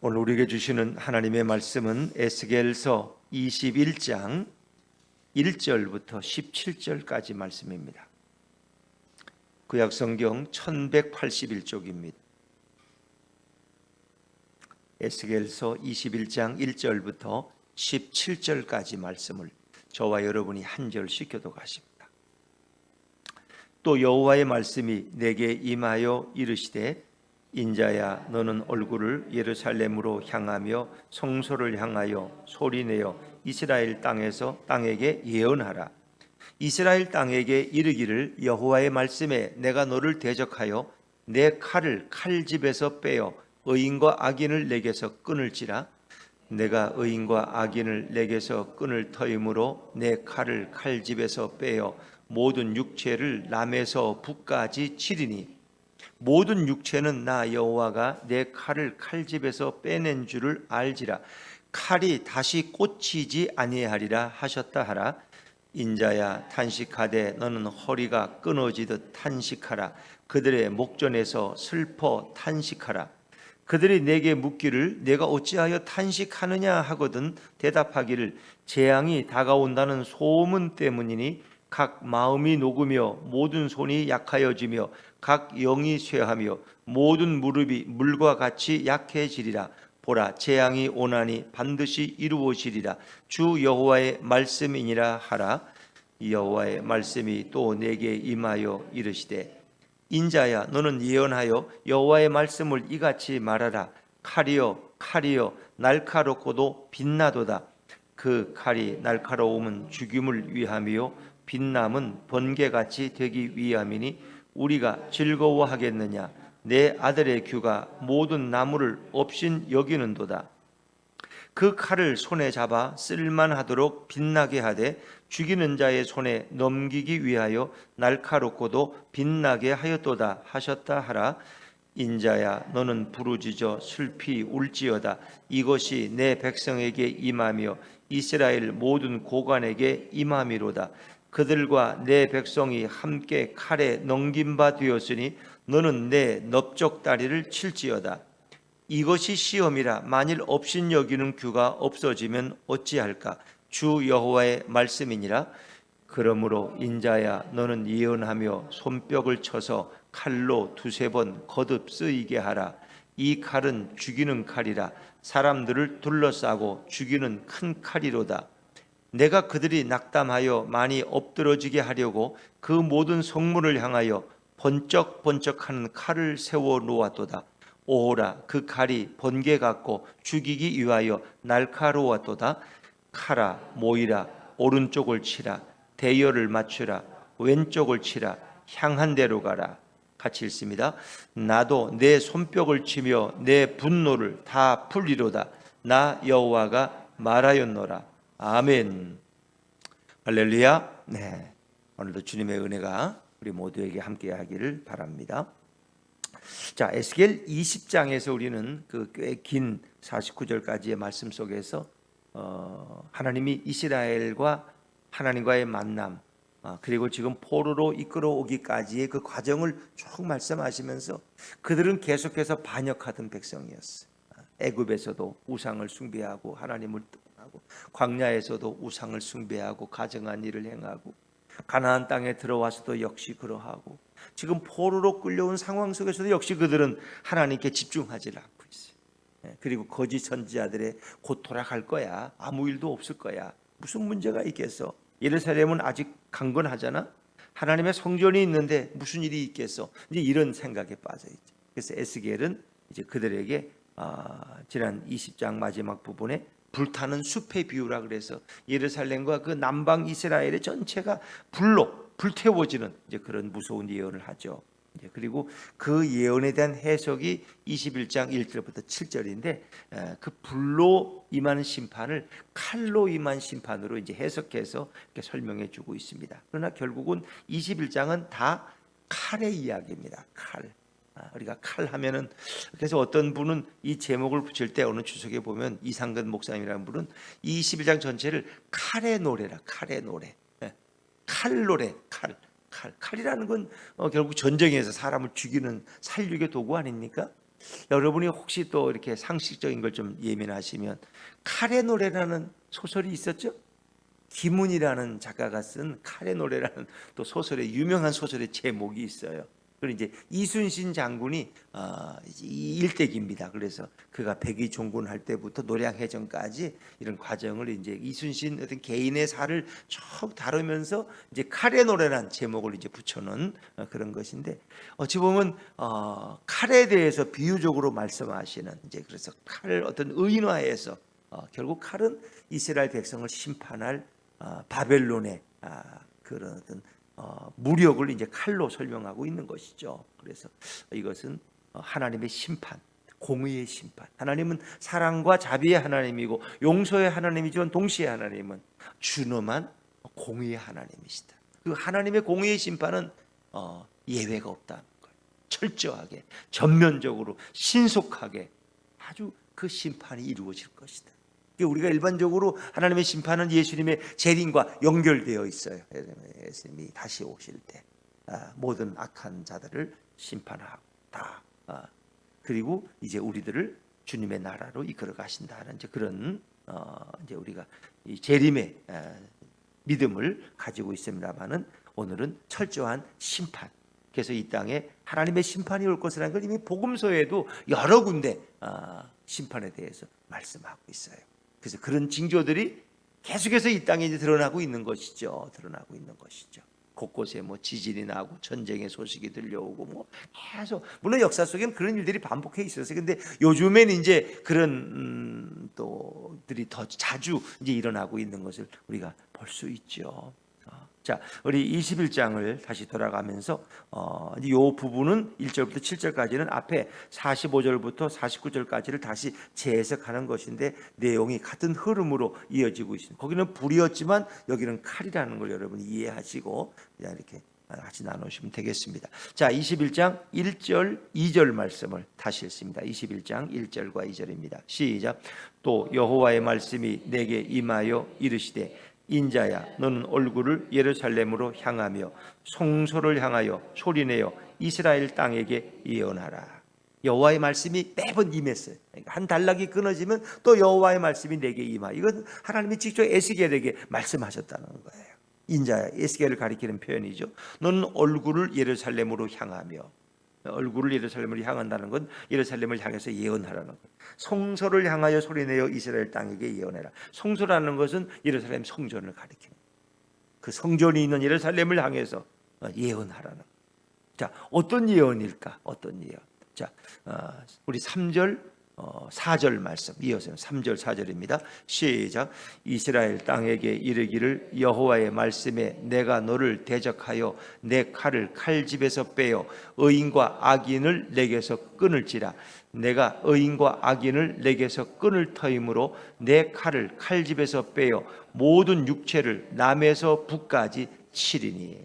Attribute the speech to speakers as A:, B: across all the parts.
A: 오늘 우리에게 주시는 하나님의 말씀은 에스겔서 21장 1절부터 17절까지 말씀입니다. 구약성경 1181쪽입니다. 에스겔서 21장 1절부터 17절까지 말씀을 저와 여러분이 한 절씩 교독하십니다. 또 여호와의 말씀이 내게 임하여 이르시되 인자야 너는 얼굴을 예루살렘으로 향하며 성소를 향하여 소리내어 이스라엘 땅에게 예언하라. 이스라엘 땅에게 이르기를 여호와의 말씀에 내가 너를 대적하여 내 칼을 칼집에서 빼어 의인과 악인을 내게서 끊을지라. 내가 의인과 악인을 내게서 끊을 터이므로 내 칼을 칼집에서 빼어 모든 육체를 남에서 북까지 치리니 모든 육체는 나 여호와가 내 칼을 칼집에서 빼낸 줄을 알지라. 칼이 다시 꽂히지 아니하리라 하셨다 하라. 인자야 탄식하되 너는 허리가 끊어지듯 탄식하라. 그들의 목전에서 슬퍼 탄식하라. 그들이 내게 묻기를 내가 어찌하여 탄식하느냐 하거든 대답하기를 재앙이 다가온다는 소문 때문이니 각 마음이 녹으며 모든 손이 약하여지며 각 영이 쇠하며 모든 무릎이 물과 같이 약해지리라. 보라 재앙이 오나니 반드시 이루어지리라. 주 여호와의 말씀이니라 하라. 여호와의 말씀이 또 내게 임하여 이르시되 인자야 너는 예언하여 여호와의 말씀을 이같이 말하라. 칼이여 날카롭고도 빛나도다. 그 칼이 날카로움은 죽임을 위함이요 빛남은 번개같이 되기 위함이니 우리가 즐거워하겠느냐. 내 아들의 규가 모든 나무를 업신 여기는도다. 그 칼을 손에 잡아 쓸만하도록 빛나게 하되 죽이는 자의 손에 넘기기 위하여 날카롭고도 빛나게 하였도다 하셨다 하라. 인자야 너는 부르짖어 슬피 울지어다. 이것이 내 백성에게 임하며 이스라엘 모든 고관에게 임함이로다. 그들과 내 백성이 함께 칼에 넘긴 바 되었으니 너는 내 넓적다리를 칠지어다. 이것이 시험이라. 만일 업신 여기는 규가 없어지면 어찌할까. 주 여호와의 말씀이니라. 그러므로 인자야 너는 예언하며 손뼉을 쳐서 칼로 두세 번 거듭 쓰이게 하라. 이 칼은 죽이는 칼이라. 사람들을 둘러싸고 죽이는 큰 칼이로다. 내가 그들이 낙담하여 많이 엎드러지게 하려고 그 모든 성문을 향하여 번쩍번쩍하는 칼을 세워 놓았도다. 오호라 그 칼이 번개 같고 죽이기 위하여 날카로웠도다. 칼아 모이라. 오른쪽을 치라. 대열을 맞추라. 왼쪽을 치라. 향한 대로 가라. 같이 읽습니다. 나도 내 손뼉을 치며 내 분노를 다 풀리로다. 나 여호와가 말하였노라. 아멘. 할렐루야. 네, 오늘도 주님의 은혜가 우리 모두에게 함께하기를 바랍니다. 자, 에스겔 20장에서 우리는 그 꽤 긴 49절까지의 말씀 속에서 하나님이 이스라엘과 하나님과의 만남, 그리고 지금 포로로 이끌어오기까지의 그 과정을 쭉 말씀하시면서 그들은 계속해서 반역하던 백성이었어요. 애굽에서도 우상을 숭배하고 하나님을 떠나고, 광야에서도 우상을 숭배하고 가증한 일을 행하고, 가나안 땅에 들어와서도 역시 그러하고, 지금 포로로 끌려온 상황 속에서도 역시 그들은 하나님께 집중하지 않고 있어요. 그리고 거짓 선지자들의 곧 돌아갈 거야, 아무 일도 없을 거야, 무슨 문제가 있겠어, 예루살렘은 아직 강건하잖아, 하나님의 성전이 있는데 무슨 일이 있겠어, 이제 이런 생각에 빠져 있죠. 그래서 에스겔은 이제 그들에게 지난 20장 마지막 부분에 불타는 숲의 비유라 그래서 예루살렘과 그 남방 이스라엘의 전체가 불로 불태워지는 이제 그런 무서운 예언을 하죠. 그리고 그 예언에 대한 해석이 21장 1절부터 7절인데 그 불로 임하는 심판을 칼로 임한 심판으로 이제 해석해서 이렇게 설명해 주고 있습니다. 그러나 결국은 21장은 다 칼의 이야기입니다. 칼. 우리가 칼 하면은, 그래서 어떤 분은 이 제목을 붙일 때 어느 주석에 보면 이상근 목사님이라는 분은 이 21장 전체를 칼의 노래라, 칼의 노래, 칼 노래, 칼이라는 건 결국 전쟁에서 사람을 죽이는 살육의 도구 아닙니까? 여러분이 혹시 또 이렇게 상식적인 걸 좀 예민하시면 칼의 노래라는 소설이 있었죠? 김훈이라는 작가가 쓴 칼의 노래라는 또 소설의 유명한 소설의 제목이 있어요. 그리고 이제 이순신 장군이 이 일대기입니다. 그래서 그가 백의 종군할 때부터 노량해전까지 이런 과정을 이제 이순신 어떤 개인의 살을 쭉 다루면서 이제 칼의 노래라는 제목을 이제 붙여놓은 그런 것인데, 어찌 보면 칼에 대해서 비유적으로 말씀하시는, 이제 그래서 칼을 어떤 의인화해서 결국 칼은 이스라엘 백성을 심판할 바벨론의 그런 어떤 무력을 이제 칼로 설명하고 있는 것이죠. 그래서 이것은 하나님의 심판, 공의의 심판. 하나님은 사랑과 자비의 하나님이고 용서의 하나님이지만 동시에 하나님은 준엄한 공의의 하나님이시다. 그 하나님의 공의의 심판은 예외가 없다는 거예요. 철저하게, 전면적으로, 신속하게 아주 그 심판이 이루어질 것이다. 우리가 일반적으로 하나님의 심판은 예수님의 재림과 연결되어 있어요. 예수님이 다시 오실 때 모든 악한 자들을 심판하고 그리고 이제 우리들을 주님의 나라로 이끌어 가신다는 이제 그런 이제 우리가 이 재림의 믿음을 가지고 있습니다만은, 오늘은 철저한 심판. 그래서 이 땅에 하나님의 심판이 올 것이라는 걸 이미 복음서에도 여러 군데 심판에 대해서 말씀하고 있어요. 그래서 그런 징조들이 계속해서 이 땅에 이제 드러나고 있는 것이죠. 드러나고 있는 것이죠. 곳곳에 뭐 지진이 나고 전쟁의 소식이 들려오고 뭐 계속, 물론 역사 속에는 그런 일들이 반복해 있었어요. 근데 요즘에는 이제 그런 또들이 더 자주 이제 일어나고 있는 것을 우리가 볼 수 있죠. 자, 우리 21장을 다시 돌아가면서 이 부분은 1절부터 7절까지는 앞에 45절부터 49절까지를 다시 재해석하는 것인데 내용이 같은 흐름으로 이어지고 있습니다. 거기는 불이었지만 여기는 칼이라는 걸 여러분이 이해하시고 그냥 이렇게 같이 나누시면 되겠습니다. 자, 21장 1절 2절 말씀을 다시 읽습니다. 21장 1절과 2절입니다. 시작. 또 여호와의 말씀이 내게 임하여 이르시되 인자야, 너는 얼굴을 예루살렘으로 향하며 성소를 향하여 소리내어 이스라엘 땅에게 예언하라. 여호와의 말씀이 매번 임했어요. 한 단락이 끊어지면 또 여호와의 말씀이 내게 임하. 이건 하나님이 직접 에스겔에게 말씀하셨다는 거예요. 인자야, 에스겔을 가리키는 표현이죠. 너는 얼굴을 예루살렘으로 향하며, 얼굴을 예루살렘으로 향한다는 건 예루살렘을 향해서 예언하라는 거예요. 성소를 향하여 소리내어 이스라엘 땅에게 예언해라. 성소라는 것은 예루살렘 성전을 가리킵니다. 그 성전이 있는 예루살렘을 향해서 예언하라는 거예요. 자, 어떤 예언일까? 어떤 예언? 자, 우리 3절 4절 말씀 이어서 3절 4절입니다. 시작. 이스라엘 땅에게 이르기를 여호와의 말씀에 내가 너를 대적하여 내 칼을 칼집에서 빼어 의인과 악인을 내게서 끊을지라. 내가 의인과 악인을 내게서 끊을 터이므로 내 칼을 칼집에서 빼어 모든 육체를 남에서 북까지 치리니.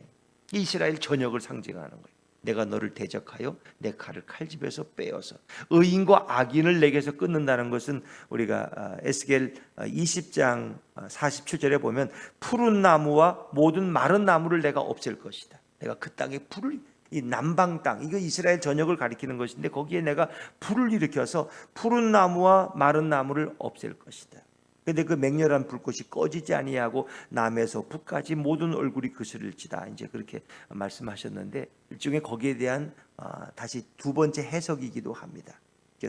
A: 이스라엘 전역을 상징하는 거예요. 내가 너를 대적하여 내 칼을 칼집에서 빼어서 의인과 악인을 내게서 끊는다는 것은 우리가 에스겔 20장 47절에 보면 푸른 나무와 모든 마른 나무를 내가 없앨 것이다. 내가 그 땅에 불을, 이 남방 땅, 이거 이스라엘 전역을 가리키는 것인데 거기에 내가 불을 일으켜서 푸른 나무와 마른 나무를 없앨 것이다. 근데 그 맹렬한 불꽃이 꺼지지 아니하고 남에서 북까지 모든 얼굴이 그스릴지다. 이제 그렇게 말씀하셨는데 일종의 거기에 대한 다시 두 번째 해석이기도 합니다.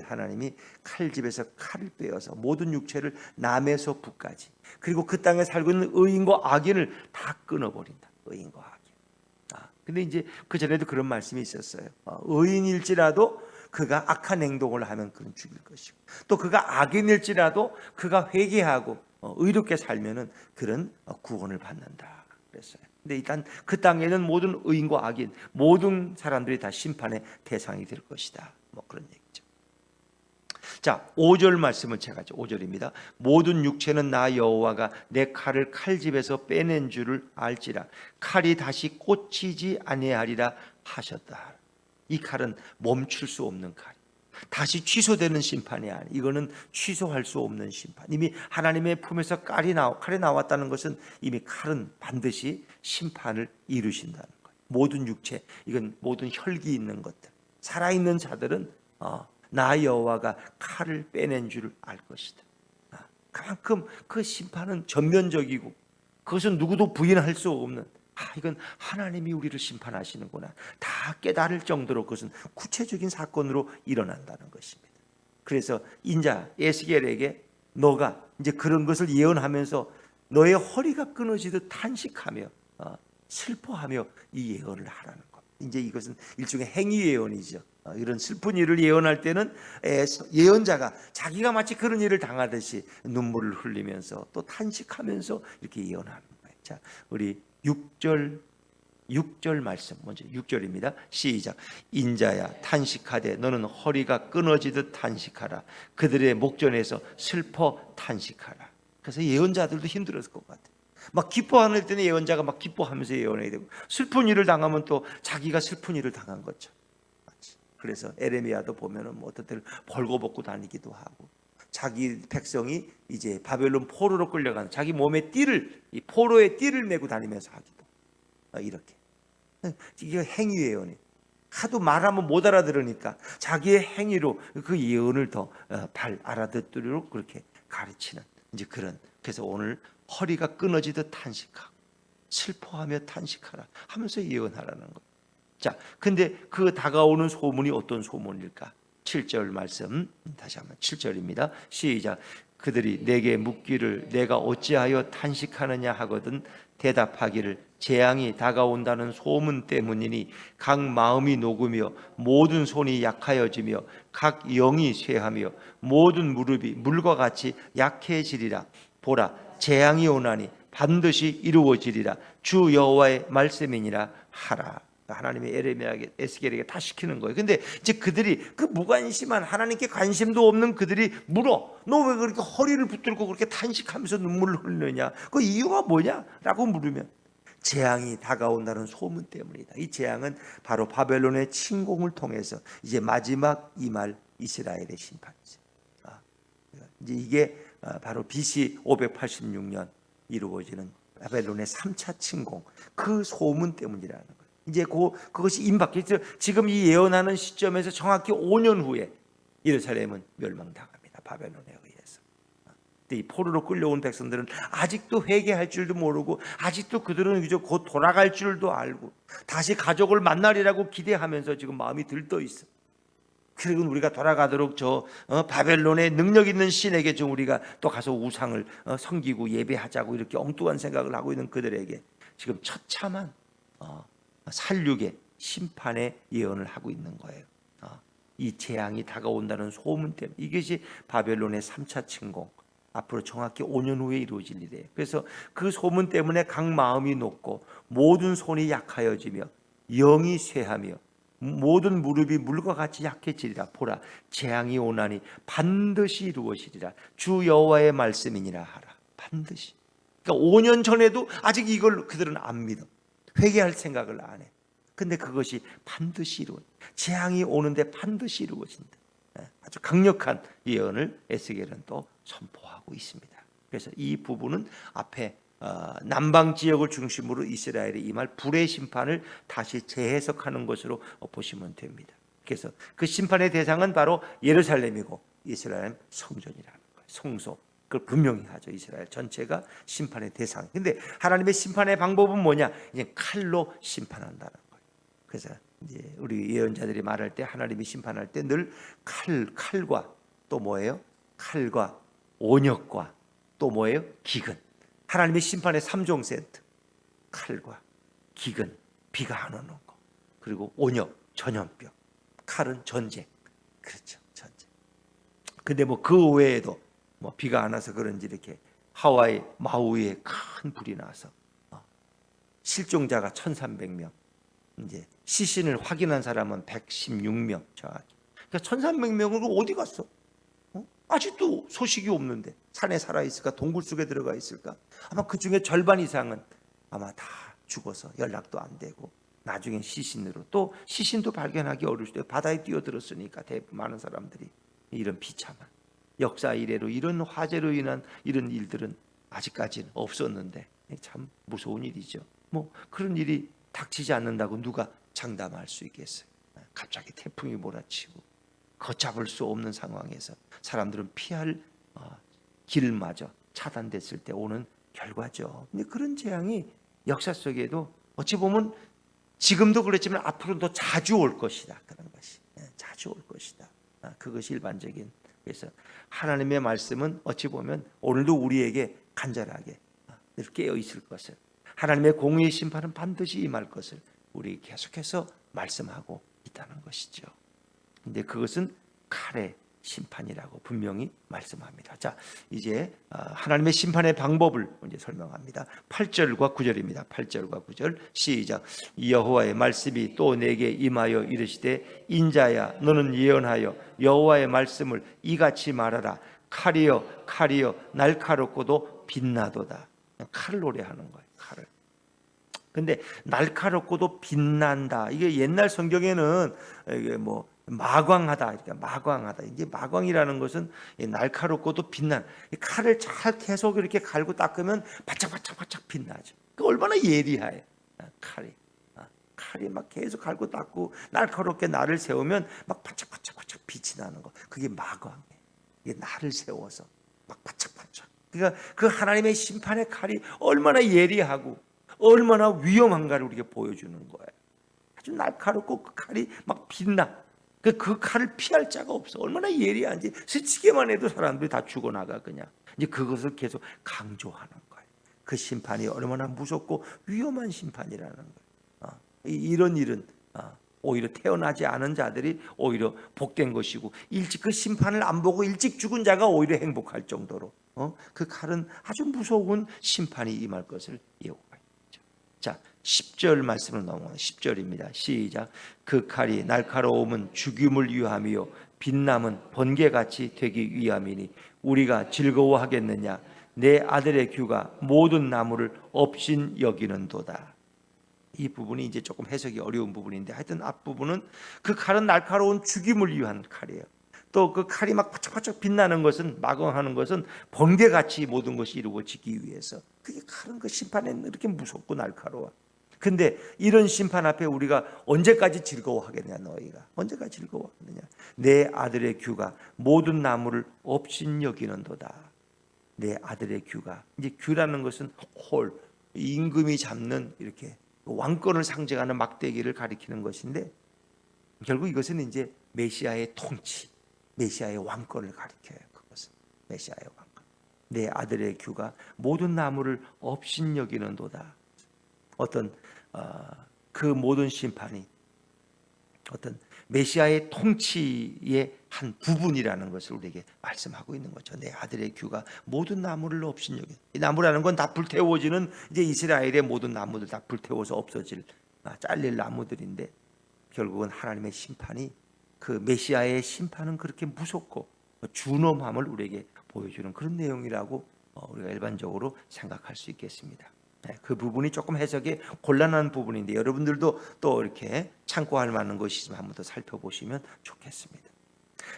A: 하나님이 칼집에서 칼을 빼어서 모든 육체를 남에서 북까지, 그리고 그 땅에 살고 있는 의인과 악인을 다 끊어버린다. 의인과 악인. 근데 이제 그 전에도 그런 말씀이 있었어요. 의인일지라도 그가 악한 행동을 하면 그는 죽일 것이고, 또 그가 악인일지라도 그가 회개하고 의롭게 살면은 그는 구원을 받는다 그랬어요. 근데 일단 그 땅에는 모든 의인과 악인, 모든 사람들이 다 심판의 대상이 될 것이다. 뭐 그런 얘기죠. 자, 5절 말씀을 제가 5절입니다. 모든 육체는 나 여호와가 내 칼을 칼집에서 빼낸 줄을 알지라. 칼이 다시 꽂히지 아니하리라 하셨다. 이 칼은 멈출 수 없는 칼, 다시 취소되는 심판이 아니, 이거는 취소할 수 없는 심판. 이미 하나님의 품에서 칼이 나왔다는 것은 이미 칼은 반드시 심판을 이루신다는 거예요. 모든 육체, 이건 모든 혈기 있는 것들, 살아있는 자들은 나 여호와가 칼을 빼낸 줄을 알 것이다. 그만큼 그 심판은 전면적이고 그것은 누구도 부인할 수 없는, 이건 하나님이 우리를 심판하시는구나 다 깨달을 정도로 그것은 구체적인 사건으로 일어난다는 것입니다. 그래서 인자 에스겔에게 너가 이제 그런 것을 예언하면서 너의 허리가 끊어지듯 탄식하며 슬퍼하며 이 예언을 하라는 것. 이제 이것은 일종의 행위 예언이죠. 이런 슬픈 일을 예언할 때는 예언자가 자기가 마치 그런 일을 당하듯이 눈물을 흘리면서 또 탄식하면서 이렇게 예언하는 거예요. 자, 우리 6절 말씀 먼저 6절입니다. 시작. 인자야 탄식하되 너는 허리가 끊어지듯 탄식하라. 그들의 목전에서 슬퍼 탄식하라. 그래서 예언자들도 힘들었을 것 같아요. 막 기뻐하는 때는 예언자가 막 기뻐하면서 예언해야 되고, 슬픈 일을 당하면 또 자기가 슬픈 일을 당한 거죠. 그래서 에레미야도 보면은 뭐 어떤 때는 벌거벗고 다니기도 하고, 자기 백성이 이제 바벨론 포로로 끌려가는 자기 몸에 띠를, 이 포로의 띠를 메고 다니면서 하기도 이렇게. 이게 행위 예언이에요. 하도 말하면 못 알아들으니까 자기의 행위로 그 예언을 더 알아듣도록 그렇게 가르치는 이제 그런. 그래서 오늘 허리가 끊어지듯 탄식하고 슬퍼하며 탄식하라 하면서 예언하라는 것. 자, 근데 그 다가오는 소문이 어떤 소문일까? 7절 말씀 다시 한번 7절입니다. 시작. 그들이 내게 묻기를 내가 어찌하여 탄식하느냐 하거든 대답하기를 재앙이 다가온다는 소문 때문이니 각 마음이 녹으며 모든 손이 약하여지며 각 영이 쇠하며 모든 무릎이 물과 같이 약해지리라. 보라, 재앙이 오나니 반드시 이루어지리라. 주 여호와의 말씀이니라 하라. 하나님이 에레미야에게 에스겔에게 다 시키는 거예요. 근데 이제 그들이 그 무관심한, 하나님께 관심도 없는 그들이 물어. 너 왜 그렇게 허리를 붙들고 그렇게 탄식하면서 눈물을 흘리느냐? 그 이유가 뭐냐? 라고 물으면 재앙이 다가온다는 소문 때문이다. 이 재앙은 바로 바벨론의 침공을 통해서 이제 마지막 임할 이스라엘의 심판이죠. 이제 이게 바로 BC 586년 이루어지는 바벨론의 3차 침공, 그 소문 때문이라는 거예요. 이제 그것이 임박했죠. 지금 이 예언하는 시점에서 정확히 5년 후에 예루살렘은 멸망당합니다. 바벨론에 의해서. 이 포로로 끌려온 백성들은 아직도 회개할 줄도 모르고, 아직도 그들은 이제 곧 돌아갈 줄도 알고, 다시 가족을 만나리라고 기대하면서 지금 마음이 들떠 있어. 그리고 우리가 돌아가도록 바벨론의 능력 있는 신에게 좀 우리가 또 가서 우상을 섬기고 예배하자고 이렇게 엉뚱한 생각을 하고 있는 그들에게 지금 처참한 살육의 심판의 예언을 하고 있는 거예요. 이 재앙이 다가온다는 소문 때문에. 이것이 바벨론의 3차 침공, 앞으로 정확히 5년 후에 이루어질 일이에요. 그래서 그 소문 때문에 각 마음이 녹고 모든 손이 약하여지며 영이 쇠하며 모든 무릎이 물과 같이 약해지리라. 보라, 재앙이 오나니 반드시 이루어지리라. 주 여호와의 말씀이니라 하라. 반드시. 그러니까 5년 전에도 아직 이걸 그들은 안 믿어. 회개할 생각을 안 해. 근데 그것이 반드시 이루어져. 재앙이 오는데 반드시 이루어진다. 아주 강력한 예언을 에스겔은 또 선포하고 있습니다. 그래서 이 부분은 앞에 남방 지역을 중심으로 이스라엘에 임할 불의 심판을 다시 재해석하는 것으로 보시면 됩니다. 그래서 그 심판의 대상은 바로 예루살렘이고 이스라엘 성전이라는 거예요. 성소. 그걸 분명히 하죠. 이스라엘 전체가 심판의 대상. 근데 하나님의 심판의 방법은 뭐냐? 이제 칼로 심판한다는 거예요. 그래서 이제 우리 예언자들이 말할 때, 하나님이 심판할 때 늘 칼과 또 뭐예요? 칼과 온역과 또 뭐예요? 기근. 하나님의 심판의 3종 세트. 칼과 기근, 비가 안 오는 거. 그리고 온역, 전염병. 칼은 전쟁. 그렇죠. 전쟁. 근데 뭐 그 외에도 뭐 비가 안 와서 그런지 이렇게 하와이 마우이에 큰 불이 나서 실종자가 1,300명, 이제 시신을 확인한 사람은 116명 정확히. 그러니까 1,300명은 어디 갔어? 아직도 소식이 없는데 산에 살아 있을까? 동굴 속에 들어가 있을까? 아마 그 중에 절반 이상은 아마 다 죽어서 연락도 안 되고, 나중에 시신으로, 또 시신도 발견하기 어려울 때 바다에 뛰어들었으니까 많은 사람들이. 이런 비참한 역사 이래로 이런 화재로 인한 이런 일들은 아직까지는 없었는데 참 무서운 일이죠. 뭐 그런 일이 닥치지 않는다고 누가 장담할 수 있겠어요? 갑자기 태풍이 몰아치고 걷잡을 수 없는 상황에서 사람들은 피할 길마저 차단됐을 때 오는 결과죠. 근데 그런 재앙이 역사 속에도 어찌 보면 지금도 그렇지만 앞으로 더 자주 올 것이다. 그런 것이 자주 올 것이다. 그것이 일반적인. 그래서 하나님의 말씀은 어찌 보면 오늘도 우리에게 간절하게 깨어 있을 것을, 하나님의 공의의 심판은 반드시 임할 것을 우리 계속해서 말씀하고 있다는 것이죠. 근데 그것은 칼의 심판이라고 분명히 말씀합니다. 자, 이제 하나님의 심판의 방법을 이제 설명합니다. 8절과 9절입니다. 8절과 9절 시작. 여호와의 말씀이 또 내게 임하여 이르시되 인자야 너는 예언하여 여호와의 말씀을 이같이 말하라. 칼이여 칼이여 날카롭고도 빛나도다. 칼을 노래하는 거예요. 칼을. 근데 날카롭고도 빛난다. 이게 옛날 성경에는 이게 뭐 마광하다, 그러니까 마광하다. 이제 마광이라는 것은 날카롭고도 빛난, 칼을 잘 계속 이렇게 갈고 닦으면 바짝바짝바짝 빛나죠. 그 얼마나 예리해 칼이 막 계속 갈고 닦고 날카롭게 날을 세우면 막 바짝바짝바짝 빛이 나는 거. 그게 마광이에요. 이게 날을 세워서 막 바짝바짝. 그러니까 그 하나님의 심판의 칼이 얼마나 예리하고 얼마나 위험한가를 우리에게 보여주는 거예요. 아주 날카롭고 그 칼이 막 빛나. 그 칼을 피할 자가 없어. 얼마나 예리한지 스치기만 해도 사람들이 다 죽어나가 그냥. 이제 그것을 계속 강조하는 거예요. 그 심판이 얼마나 무섭고 위험한 심판이라는 거예요. 이런 일은 오히려 태어나지 않은 자들이 오히려 복된 것이고, 일찍 그 심판을 안 보고 일찍 죽은 자가 오히려 행복할 정도로 그 칼은 아주 무서운 심판이 임할 것을 예고하고 있죠. 자, 10절 말씀을 넘어가요. 10절입니다. 시작. 그 칼이 날카로움은 죽임을 위함이요 빛남은 번개같이 되기 위함이니 우리가 즐거워하겠느냐. 내 아들의 규가 모든 나무를 업신 여기는도다. 이 부분이 이제 조금 해석이 어려운 부분인데, 하여튼 앞부분은 그 칼은 날카로운 죽임을 위한 칼이에요. 또 그 칼이 막 바짝바짝 빛나는 것은, 마광하는 것은 번개같이 모든 것이 이루어지기 위해서. 그게 칼은 그 심판에는 이렇게 무섭고 날카로워. 근데 이런 심판 앞에 우리가 언제까지 즐거워하겠냐. 너희가 언제까지 즐거워하느냐. 내 아들의 규가 모든 나무를 업신 여기는도다. 내 아들의 규가, 이제 규라는 것은 홀, 임금이 잡는 이렇게 왕권을 상징하는 막대기를 가리키는 것인데, 결국 이것은 이제 메시아의 통치, 메시아의 왕권을 가리켜요. 그것은 메시아의 왕권. 내 아들의 규가 모든 나무를 업신 여기는도다. 어떤 그 모든 심판이 어떤 메시아의 통치의 한 부분이라는 것을 우리에게 말씀하고 있는 거죠. 내 아들의 규가 모든 나무를 업신 여기. 이 나무라는 건 다 불태워지는, 이제 이스라엘의 모든 나무들 다 불태워서 없어질 잘릴 나무들인데, 결국은 하나님의 심판이, 그 메시아의 심판은 그렇게 무섭고 준엄함을 우리에게 보여주는 그런 내용이라고 우리가 일반적으로 생각할 수 있겠습니다. 그 부분이 조금 해석이 곤란한 부분인데, 여러분들도 또 이렇게 참고할 만한 것이 있으면 한번 더 살펴보시면 좋겠습니다.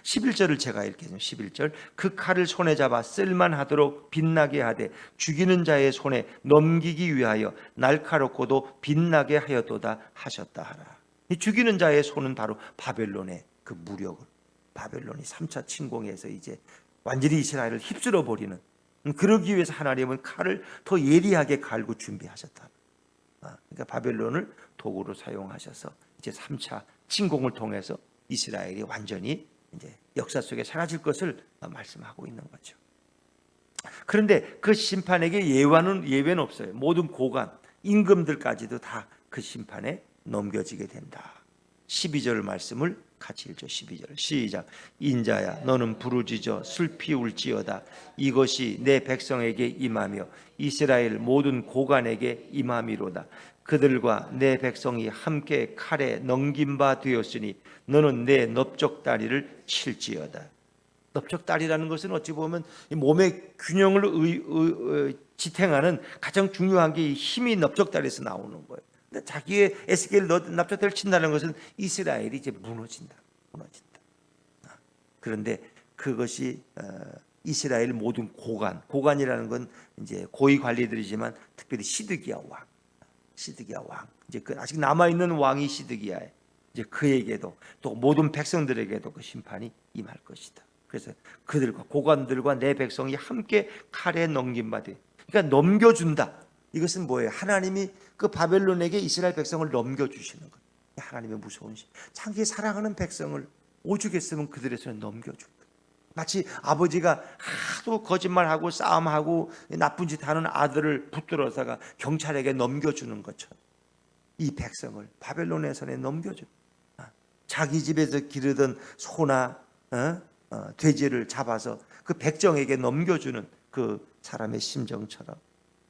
A: 11절을 제가 읽겠습니다. 11절. 그 칼을 손에 잡아 쓸만하도록 빛나게 하되 죽이는 자의 손에 넘기기 위하여 날카롭고도 빛나게 하였도다 하셨다 하라. 이 죽이는 자의 손은 바로 바벨론의 그 무력을, 바벨론이 3차 침공에서 이제 완전히 이스라엘을 휩쓸어 버리는, 그러기 위해서 하나님은 칼을 더 예리하게 갈고 준비하셨다. 그러니까 바벨론을 도구로 사용하셔서 이제 3차 침공을 통해서 이스라엘이 완전히 이제 역사 속에 사라질 것을 말씀하고 있는 거죠. 그런데 그 심판에게 예외는 없어요. 모든 고관, 임금들까지도 다 그 심판에 넘겨지게 된다. 12절 말씀을 같이 읽죠. 12절 시작. 인자야 너는 부르짖어 슬피 울지어다. 이것이 내 백성에게 임하며 이스라엘 모든 고관에게 임함이로다. 그들과 내 백성이 함께 칼에 넘긴 바 되었으니 너는 내 넓적다리를 칠지어다. 넓적다리라는 것은 어찌 보면 몸의 균형을 지탱하는 가장 중요한 게 힘이 넓적다리에서 나오는 거예요. 근데 자기의 에스겔 넓적다리를 친다는 것은 이스라엘이 이제 무너진다. 그런데 그것이 이스라엘 모든 고관이라는 건 이제 고위 관리들이지만 특별히 시드기야 왕, 이제 그 아직 남아 있는 왕이 시드기야예요. 이제 그에게도 또 모든 백성들에게도 그 심판이 임할 것이다. 그래서 그들과 고관들과 내 백성이 함께 칼에 넘김받으. 그러니까 넘겨준다. 이것은 뭐예요? 하나님이 그 바벨론에게 이스라엘 백성을 넘겨주시는 거예요. 하나님의 무서운 신. 자기 사랑하는 백성을 오죽했으면 그들의 손에 넘겨준다. 마치 아버지가 하도 거짓말하고 싸움하고 나쁜 짓 하는 아들을 붙들어다가 경찰에게 넘겨주는 것처럼 이 백성을 바벨론의 손에 넘겨줘. 자기 집에서 기르던 소나 돼지를 잡아서 그 백정에게 넘겨주는 그 사람의 심정처럼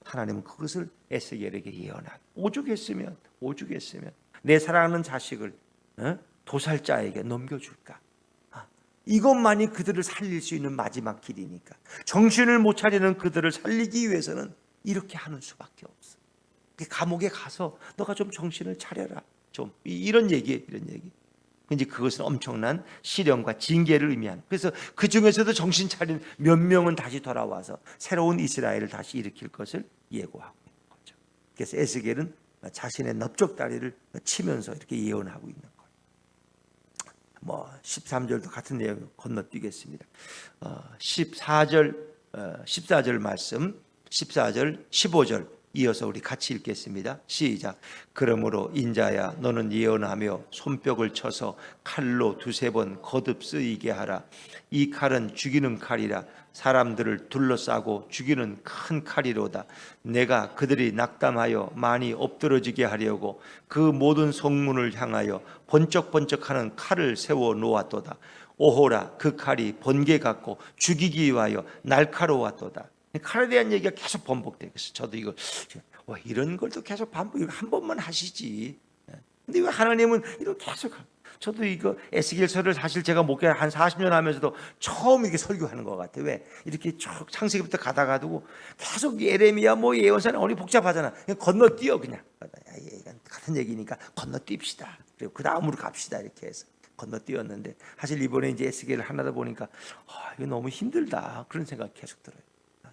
A: 하나님은 그것을 에스겔에게 예언한. 오죽했으면 내 사랑하는 자식을 도살자에게 넘겨줄까. 이것만이 그들을 살릴 수 있는 마지막 길이니까 정신을 못 차리는 그들을 살리기 위해서는 이렇게 하는 수밖에 없어. 감옥에 가서 너가 좀 정신을 차려라. 좀 이런 얘기. 이제 그것은 엄청난 시련과 징계를 의미하는. 그래서 그 중에서도 정신 차린 몇 명은 다시 돌아와서 새로운 이스라엘을 다시 일으킬 것을 예고하고 있는 거죠. 그래서 에스겔은 자신의 넓적다리를 치면서 이렇게 예언하고 있는 거예요. 13절도 같은 내용 건너뛰겠습니다. 14절 말씀, 14절, 15절 이어서 우리 같이 읽겠습니다. 시작. 그러므로 인자야 너는 예언하며 손뼉을 쳐서 칼로 두세 번 거듭 쓰이게 하라. 이 칼은 죽이는 칼이라. 사람들을 둘러싸고 죽이는 큰 칼이로다. 내가 그들이 낙담하여 많이 엎드러지게 하려고 그 모든 성문을 향하여 번쩍번쩍하는 칼을 세워 놓았도다. 오호라 그 칼이 번개 같고 죽이기 위하여 날카로웠도다. 칼에 대한 얘기가 계속 반복되겠어. 저도 이거 이런 걸 또 계속 반복. 한 번만 하시지. 근데 왜 하나님은 이렇게 계속? 저도 이거 에스겔서를 사실 제가 목회 한 40년 하면서도 처음 이렇게 설교하는 것 같아요. 왜 이렇게 쭉 창세기부터 가다가도 계속 예레미야 예언서는 어리 복잡하잖아. 그냥 건너뛰어 그냥. 같은 얘기니까 건너뛰읍시다. 그리고 그 다음으로 갑시다 이렇게 해서 건너뛰었는데 사실 이번에 이제 에스겔을 하나다 보니까 이거 너무 힘들다 그런 생각이 계속 들어요.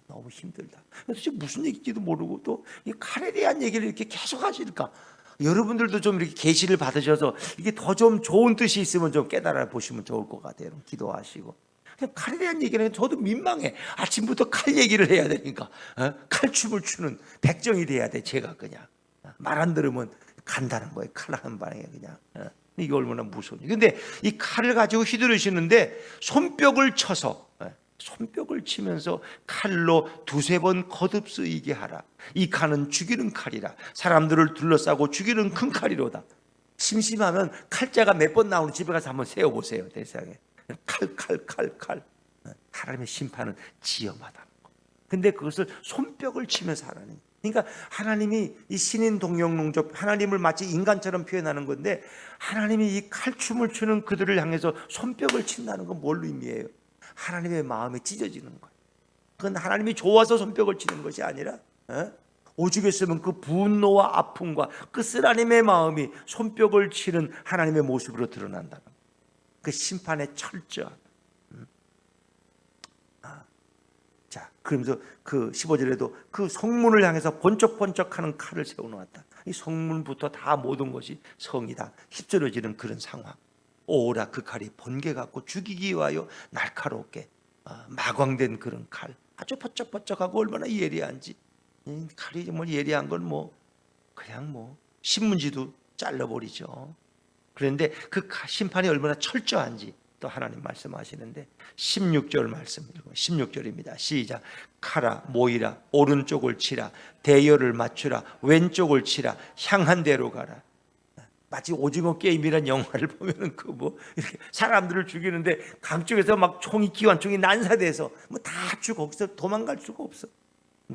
A: 너무 힘들다. 도대체 무슨 얘기인지도 모르고 또 이 칼에 대한 얘기를 이렇게 계속 하시니까 여러분들도 좀 이렇게 계시를 받으셔서 이게 더 좀 좋은 뜻이 있으면 좀 깨달아 보시면 좋을 것 같아요. 기도하시고. 그냥 칼에 대한 얘기는 저도 민망해. 아침부터 칼 얘기를 해야 되니까 칼춤을 추는 백정이 돼야 돼. 제가 그냥 말 안 들으면 간다는 거예요. 칼 한 방에 그냥. 이게 얼마나 무서운지. 근데 이 칼을 가지고 휘두르시는데 손뼉을 쳐서 손뼉을 치면서 칼로 두세 번 거듭 쓰이게 하라. 이 칼은 죽이는 칼이라. 사람들을 둘러싸고 죽이는 큰 칼이로다. 심심하면 칼자가 몇 번 나오는 집에 가서 한번 세워보세요. 대상에 칼. 하나님의 심판은 지엄하다는 거. 근데 그것을 손뼉을 치면서 하나님. 그러니까 하나님이 이 신인 동영농적 하나님을 마치 인간처럼 표현하는 건데 하나님이 이 칼춤을 추는 그들을 향해서 손뼉을 친다는 건 뭘 의미해요? 하나님의 마음이 찢어지는 거예요. 그건 하나님이 좋아서 손뼉을 치는 것이 아니라 오죽했으면 그 분노와 아픔과 그 쓰라림의 마음이 손뼉을 치는 하나님의 모습으로 드러난다는 거예요. 그 심판의 철저한. 자, 그러면서 그 15절에도 그 성문을 향해서 번쩍번쩍하는 칼을 세워놓았다. 이 성문부터 다 모든 것이 성이다 휩쓸어지는 그런 상황. 오라 그 칼이 번개 같고 죽이기 위하여 날카롭게 마광된 그런 칼. 아주 번쩍번쩍하고 얼마나 예리한지. 칼이 정말 예리한 건 그냥 신문지도 잘라버리죠. 그런데 그 심판이 얼마나 철저한지 또 하나님 말씀하시는데 16절 말씀 16절입니다. 시작. 칼아 모이라 오른쪽을 치라 대열을 맞추라 왼쪽을 치라 향한 대로 가라. 마치 오징어 게임이란 영화를 보면은 이렇게 사람들을 죽이는데 강쪽에서 막 기관총이 난사돼서 다 죽어 거기서 도망갈 수가 없어.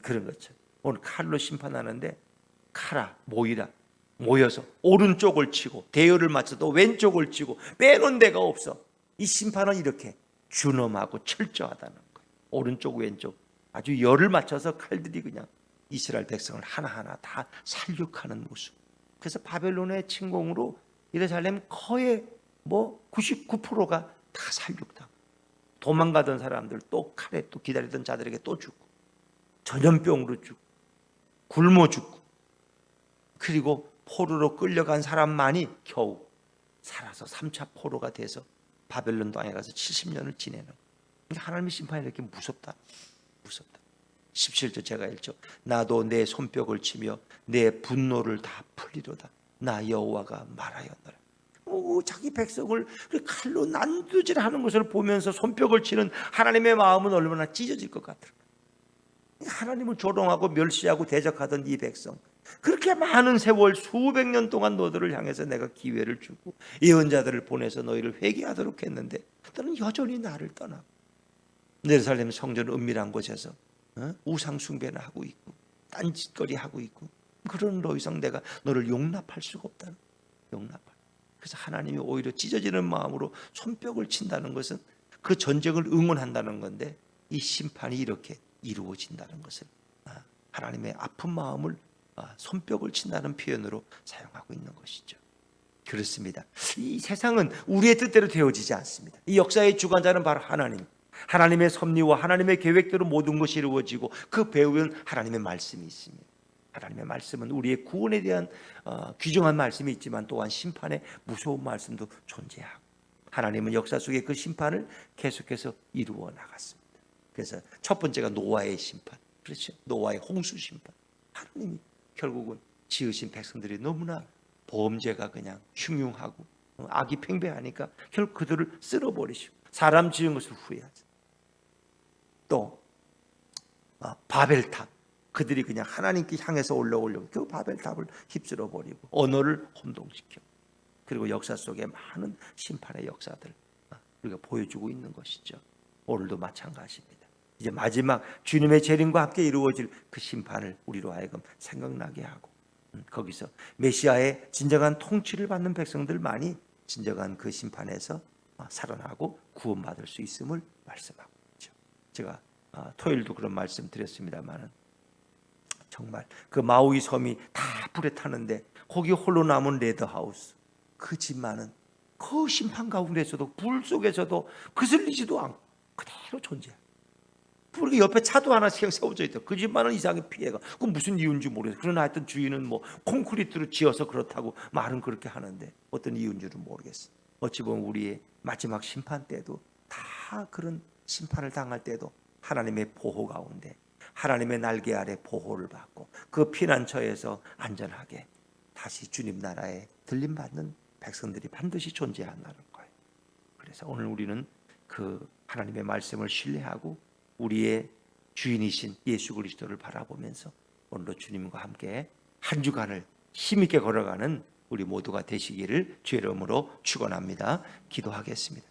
A: 그런 것처럼 오늘 칼로 심판하는데 칼아 모이라 모여서 오른쪽을 치고 대열을 맞춰도 왼쪽을 치고 빼놓은 데가 없어. 이 심판은 이렇게 준엄하고 철저하다는 거예요. 오른쪽 왼쪽 아주 열을 맞춰서 칼들이 그냥 이스라엘 백성을 하나하나 다 살육하는 모습. 그래서 바벨론의 침공으로 예루살렘 거의 99%가 다 살육당하고 도망가던 사람들 또 칼에 또 기다리던 자들에게 또 죽고 전염병으로 죽고 굶어 죽고 그리고 포로로 끌려간 사람만이 겨우 살아서 3차 포로가 돼서 바벨론 땅에 가서 70년을 지내는 거예요. 하나님의 심판이 이렇게 무섭다. 17절 제가 읽죠. 나도 내 손뼉을 치며 내 분노를 다 풀리로다. 나 여호와가 말하였노라. 자기 백성을 칼로 난두질하는 것을 보면서 손뼉을 치는 하나님의 마음은 얼마나 찢어질 것 같을까. 하나님을 조롱하고 멸시하고 대적하던 이 백성, 그렇게 많은 세월 수백 년 동안 너희들을 향해서 내가 기회를 주고 예언자들을 보내서 너희를 회개하도록 했는데 너는 여전히 나를 떠나고 예루살렘 성전 은밀한 곳에서 우상 숭배나 하고 있고 딴짓거리 하고 있고, 그런 더 이상 내가 너를 용납할 수가 없다는 거예요. 그래서 하나님이 오히려 찢어지는 마음으로 손뼉을 친다는 것은 그 전쟁을 응원한다는 건데, 이 심판이 이렇게 이루어진다는 것을 하나님의 아픈 마음을 손뼉을 친다는 표현으로 사용하고 있는 것이죠. 그렇습니다. 이 세상은 우리의 뜻대로 되어지지 않습니다. 이 역사의 주관자는 바로 하나님, 하나님의 섭리와 하나님의 계획대로 모든 것이 이루어지고 그 배후에는 하나님의 말씀이 있습니다. 하나님의 말씀은 우리의 구원에 대한 귀중한 말씀이 있지만 또한 심판의 무서운 말씀도 존재하고, 하나님은 역사 속에 그 심판을 계속해서 이루어 나갔습니다. 그래서 첫 번째가 노아의 심판, 그렇죠? 노아의 홍수 심판. 하나님이 결국은 지으신 백성들이 너무나 범죄가 그냥 흉흉하고 악이 팽배하니까 결국 그들을 쓸어버리시고 사람 지은 것을 후회하죠. 또 바벨탑, 그들이 그냥 하나님께 향해서 올라오려고 그 바벨탑을 휩쓸어 버리고 언어를 혼동시켜, 그리고 역사 속에 많은 심판의 역사들 우리가 보여주고 있는 것이죠. 오늘도 마찬가지입니다. 이제 마지막 주님의 재림과 함께 이루어질 그 심판을 우리로 하여금 생각나게 하고, 거기서 메시아의 진정한 통치를 받는 백성들만이 진정한 그 심판에서 살아나고 구원받을 수 있음을 말씀하고 있죠. 제가 토요일도 그런 말씀 드렸습니다만은, 정말 그 마우이 섬이 다 불에 타는데 거기 홀로 남은 레드하우스, 그 집만은 그 심판 가운데서도 불 속에서도 그슬리지도 않고 그대로 존재해요. 불이 옆에 차도 하나씩 세워져 있다. 그 집만은 이상의 피해가. 그건 무슨 이유인지 모르겠어요. 그러나 하여튼 주인은 뭐 콘크리트로 지어서 그렇다고 말은 그렇게 하는데 어떤 이유인지는 모르겠어요. 어찌 보면 우리의 마지막 심판 때도 다 그런 심판을 당할 때도 하나님의 보호 가운데, 하나님의 날개 아래 보호를 받고 그 피난처에서 안전하게 다시 주님 나라에 들림받는 백성들이 반드시 존재한다는 거예요. 그래서 오늘 우리는 그 하나님의 말씀을 신뢰하고 우리의 주인이신 예수 그리스도를 바라보면서 오늘도 주님과 함께 한 주간을 힘있게 걸어가는 우리 모두가 되시기를 주의 이름으로 축원합니다. 기도하겠습니다.